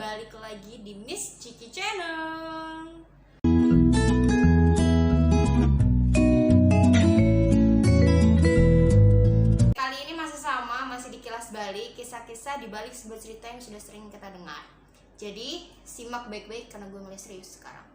balik lagi di Miss Ciki Channel. Kali ini masih di kilas balik, kisah-kisah di balik sebuah cerita yang sudah sering kita dengar. Jadi simak baik-baik karena gue mulai serius sekarang.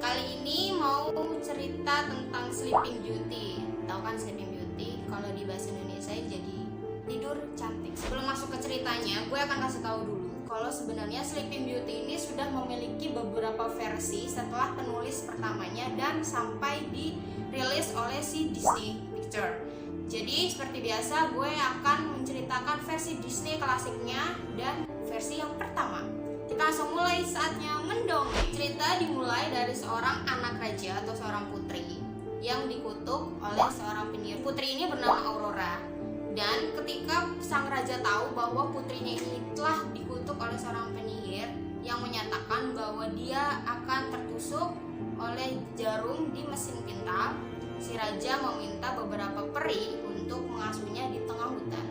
Kali ini mau cerita tentang Sleeping Beauty. Tahu kan Sleeping Beauty? Kalau di bahasa Indonesia jadi tidur cantik. Sebelum masuk ke ceritanya, gue akan kasih tahu dulu kalau sebenarnya Sleeping Beauty ini sudah memiliki beberapa versi setelah penulis pertamanya dan sampai dirilis oleh si Disney Picture. Jadi seperti biasa gue akan menceritakan versi Disney klasiknya dan versi yang pertama. Kita langsung mulai, saatnya mendongeng. Cerita dimulai dari seorang anak raja atau seorang putri yang dikutuk oleh seorang penyihir. Putri ini bernama Aurora. Dan ketika sang raja tahu bahwa putrinya ini telah dikutuk oleh seorang penyihir yang menyatakan bahwa dia akan tertusuk oleh jarum di mesin pintar, si raja meminta beberapa peri untuk mengasuhnya di tengah hutan.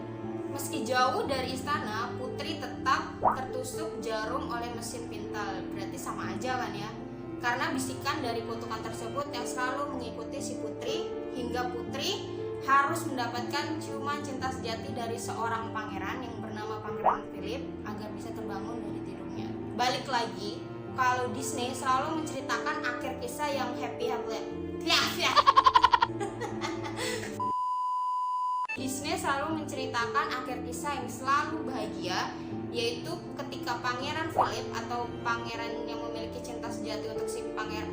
Meski jauh dari istana, putri tetap tertusuk jarum oleh mesin pintar. Berarti sama aja kan ya? Karena bisikan dari kutukan tersebut yang selalu mengikuti si putri hingga putri harus mendapatkan ciuman cinta sejati dari seorang pangeran yang bernama Pangeran Philip agar bisa terbangun dari tidurnya. Balik lagi, kalau Disney selalu menceritakan akhir kisah yang happy. Disney selalu menceritakan akhir kisah yang selalu bahagia, yaitu ketika Pangeran Philip atau pangeran yang memiliki cinta sejati untuk si pangeran.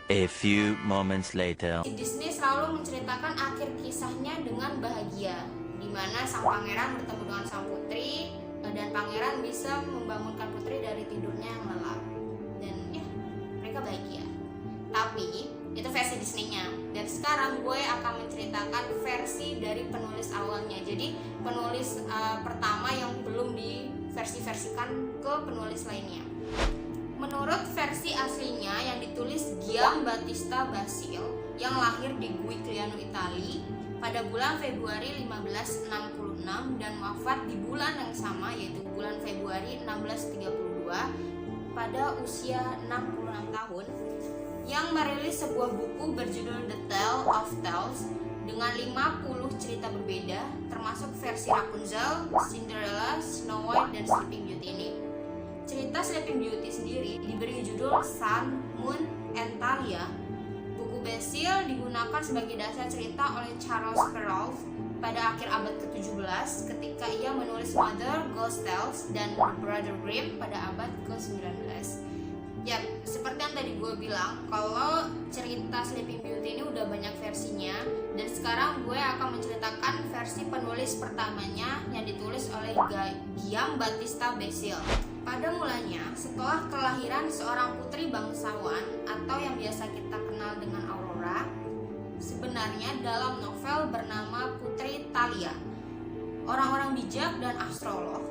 A few moments later. Disney selalu menceritakan akhir kisahnya dengan bahagia, di mana sang pangeran bertemu dengan sang putri dan pangeran bisa membangunkan putri dari tidurnya yang lelap. Dan ya, mereka bahagia. Tapi itu versi Disney-nya. Dan sekarang gue akan menceritakan versi dari penulis awalnya. Jadi penulis pertama yang belum diversikan ke penulis lainnya. Menurut versi aslinya yang ditulis Giambattista Basile yang lahir di Giuliano, Italia pada bulan Februari 1566 dan wafat di bulan yang sama yaitu bulan Februari 1632 pada usia 66 tahun, yang merilis sebuah buku berjudul The Tale of Tales dengan 50 cerita berbeda termasuk versi Rapunzel, Cinderella, Snow White, dan Sleeping Beauty ini. Cerita Sleeping Beauty sendiri diberi judul Sun, Moon, and Thalia. Buku Basile digunakan sebagai dasar cerita oleh Charles Perrault pada akhir abad ke-17 ketika ia menulis Mother Ghost Tales dan Brother Grimm pada abad ke-19. Ya, seperti yang tadi gue bilang, kalau cerita Sleeping Beauty ini udah banyak versinya, dan sekarang gue akan menceritakan versi penulis pertamanya yang ditulis oleh Giambattista Basile. Pada mulanya, setelah kelahiran seorang putri bangsawan atau yang biasa kita kenal dengan Aurora, sebenarnya dalam novel bernama Putri Thalia, orang-orang bijak dan astrolog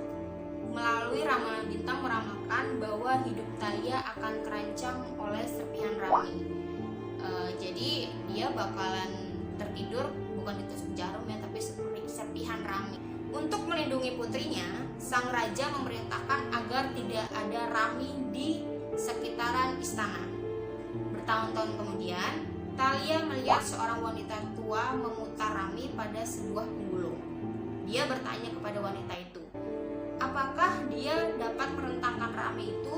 melalui ramalan bintang meramalkan bahwa hidup Thalia akan terancam oleh serpihan Rami. Jadi dia bakalan tertidur bukan ditusuk jarum ya, tapi seperti serpihan Rami. Untuk melindungi putrinya, sang raja memerintahkan agar tidak ada Rami di sekitaran istana. Bertahun-tahun kemudian, Thalia melihat seorang wanita tua memutar Rami pada sebuah penggulung. Dia bertanya kepada wanita itu, apakah dia dapat merentangkan Rami itu?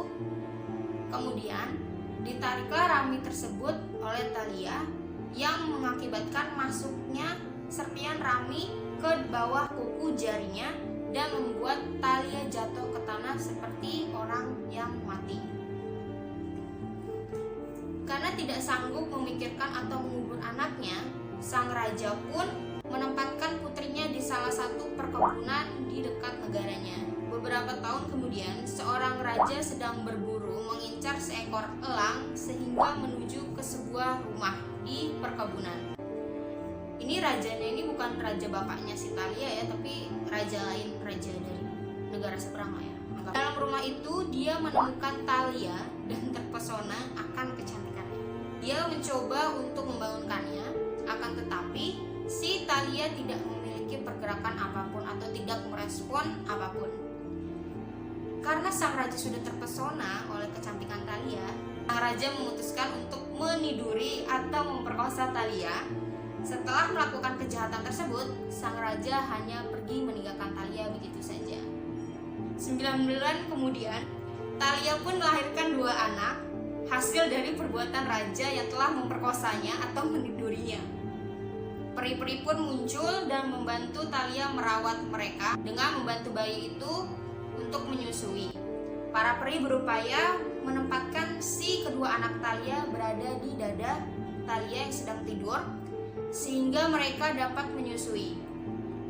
Kemudian, ditariklah Rami tersebut oleh Thalia yang mengakibatkan masuknya serpihan Rami ke bawah kuku jarinya dan membuat Thalia jatuh ke tanah seperti orang yang mati. Karena tidak sanggup memikirkan atau mengubur anaknya, sang raja pun menempatkan putrinya di salah satu perkebunan di dekat negaranya. Beberapa tahun kemudian, seorang raja sedang berburu mengincar seekor elang sehingga menuju ke sebuah rumah di perkebunan. Ini rajanya ini bukan raja bapaknya si Thalia ya, tapi raja lain, raja dari negara seberang lah ya. Dalam rumah itu dia menemukan Thalia dan terpesona akan kecantikannya. Dia mencoba untuk membangunkannya, akan tetapi si Thalia tidak memiliki memiliki pergerakan apapun atau tidak merespon apapun. Karena sang raja sudah terpesona oleh kecantikan Thalia, sang raja memutuskan untuk meniduri atau memperkosa Thalia. Setelah melakukan kejahatan tersebut, sang raja hanya pergi meninggalkan Thalia begitu saja. 9 bulan kemudian, Thalia pun melahirkan 2 anak, hasil dari perbuatan raja yang telah memperkosanya atau menidurinya. Peri-peri pun muncul dan membantu Thalia merawat mereka dengan membantu bayi itu untuk menyusui. Para peri berupaya menempatkan si kedua anak Thalia berada di dada Thalia yang sedang tidur, sehingga mereka dapat menyusui.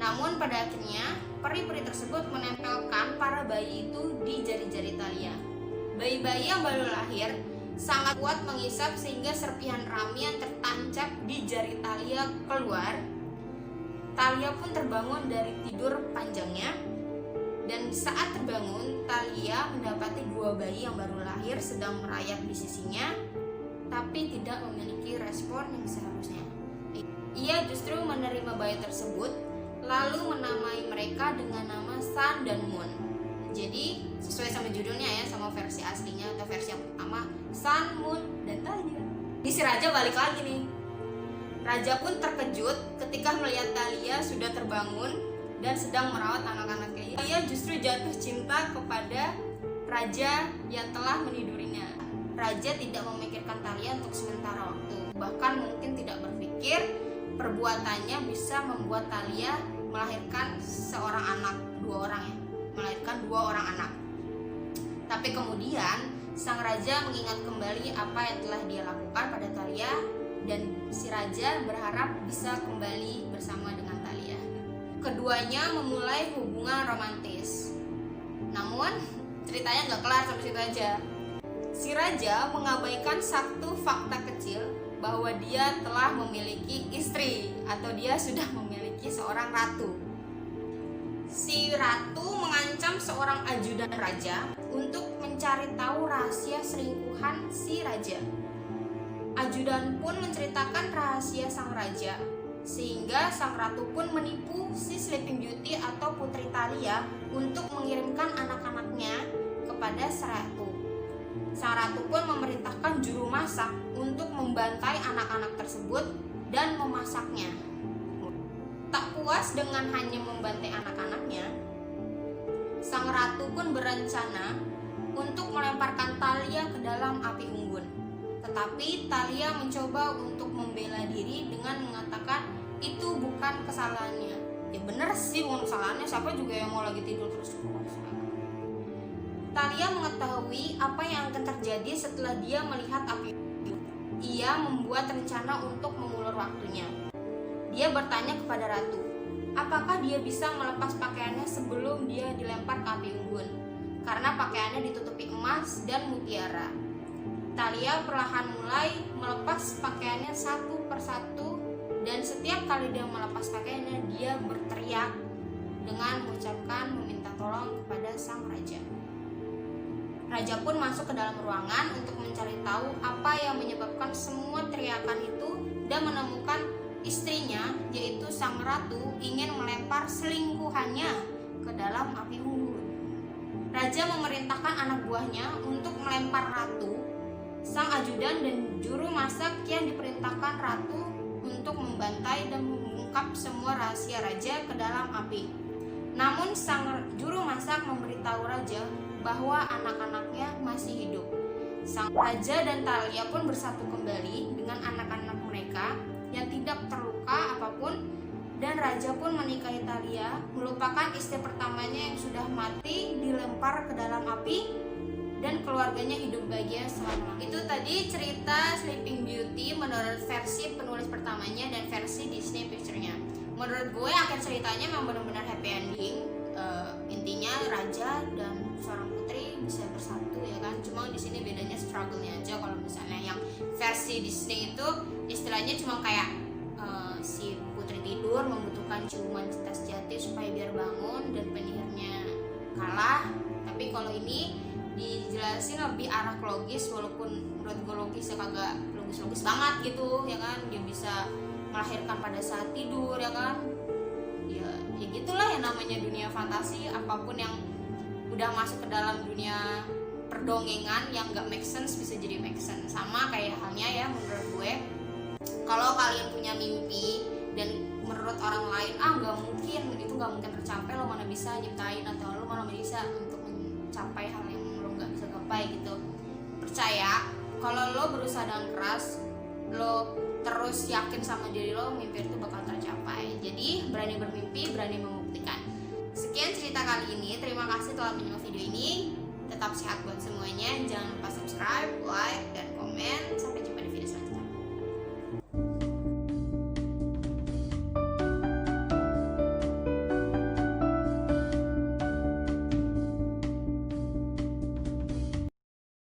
Namun pada akhirnya peri-peri tersebut menempelkan para bayi itu di jari-jari Thalia. Bayi-bayi yang baru lahir sangat kuat mengisap sehingga serpihan rami yang tertancap di jari Thalia keluar. Thalia pun terbangun dari tidur panjangnya, dan saat terbangun Thalia mendapati 2 bayi yang baru lahir sedang merayap di sisinya, tapi tidak memiliki respon yang seharusnya. Ia justru menerima bayi tersebut, lalu menamai mereka dengan nama Sun dan Moon. Jadi sesuai sama judulnya ya, sama versi aslinya atau versi yang pertama, Sun, Moon, dan Thalia. Ini si raja balik lagi nih. Raja pun terkejut ketika melihat Thalia sudah terbangun dan sedang merawat anak-anaknya. Ia justru jatuh cinta kepada raja yang telah menidurinya. Raja tidak memikirkan Thalia untuk sementara waktu, bahkan mungkin tidak berpikir perbuatannya bisa membuat Thalia melahirkan seorang anak, 2 orang ya, melahirkan 2 orang anak. Tapi kemudian sang raja mengingat kembali apa yang telah dia lakukan pada Thalia, dan si raja berharap bisa kembali bersama dengan Thalia. Keduanya memulai hubungan romantis. Namun ceritanya nggak kelar sampai situ aja. Si raja mengabaikan satu fakta kecil, bahwa dia telah memiliki istri atau dia sudah memiliki seorang ratu. Si ratu mengancam seorang ajudan raja untuk mencari tahu rahasia selingkuhan si raja. Ajudan pun menceritakan rahasia sang raja, sehingga sang ratu pun menipu si Sleeping Beauty atau putri Thalia untuk mengirimkan anak-anaknya kepada sang ratu. Sang ratu pun memerintahkan juru masak untuk membantai anak-anak tersebut dan memasaknya. Tak puas dengan hanya membantai anak-anaknya, sang ratu pun berencana untuk melemparkan Thalia ke dalam api unggun. Tetapi Thalia mencoba untuk membela diri dengan mengatakan itu bukan kesalahannya. Ya bener sih bukan kesalahannya, siapa juga yang mau lagi tidur terus. Thalia mengetahui apa yang akan terjadi setelah dia melihat api. Ia membuat rencana untuk mengulur waktunya. Dia bertanya kepada ratu, apakah dia bisa melepas pakaiannya sebelum dia dilempar ke api unggun, karena pakaiannya ditutupi emas dan mutiara. Thalia perlahan mulai melepas pakaiannya satu persatu, dan setiap kali dia melepas pakaiannya, dia berteriak dengan mengucapkan meminta tolong kepada sang raja. Raja pun masuk ke dalam ruangan untuk mencari tahu apa yang menyebabkan semua teriakan itu dan menemukan istrinya, yaitu sang ratu, ingin melempar selingkuhannya ke dalam api unggun. Raja memerintahkan anak buahnya untuk melempar ratu, sang ajudan dan juru masak yang diperintahkan ratu untuk membantai dan mengungkap semua rahasia raja ke dalam api. Namun sang juru masak memberitahu raja bahwa anak-anaknya masih hidup. Sang raja dan Thalia pun bersatu kembali dengan anak-anak mereka yang tidak terluka apapun, dan raja pun menikahi Thalia, melupakan istri pertamanya yang sudah mati dilempar ke dalam api, dan keluarganya hidup bahagia selama. Itu tadi cerita Sleeping Beauty menurut versi penulis pertamanya dan versi Disney Picture-nya. Menurut gue akhir ceritanya memang benar-benar happy ending. Intinya raja dan seorang putri bisa bersatu ya kan. Cuma di sini bedanya struggle-nya aja. Kalau misalnya yang versi Disney itu istilahnya cuma kayak si putri tidur membutuhkan ciuman cinta sejati supaya biar bangun dan penyihirnya kalah. Tapi kalau ini dijelasin lebih arah logis, walaupun menurut gue logis ya kagak logis banget gitu ya kan. Dia bisa melahirkan pada saat tidur ya kan. Ya yang namanya dunia fantasi, apapun yang udah masuk ke dalam dunia perdongengan yang gak make sense bisa jadi make sense. Sama kayak halnya ya menurut gue, kalau kalian punya mimpi dan menurut orang lain nggak mungkin, itu nggak mungkin tercapai, lo mana bisa nyiptain atau lo mana bisa untuk mencapai hal yang lo nggak bisa gapai gitu. Percaya kalau lo berusaha dengan keras, lo terus yakin sama diri lo, mimpi itu bakal tercapai. Jadi berani bermimpi, berani membuktikan. Sekian cerita kali ini, terima kasih telah menonton video ini. Tetap sehat buat semuanya, jangan lupa subscribe, like, dan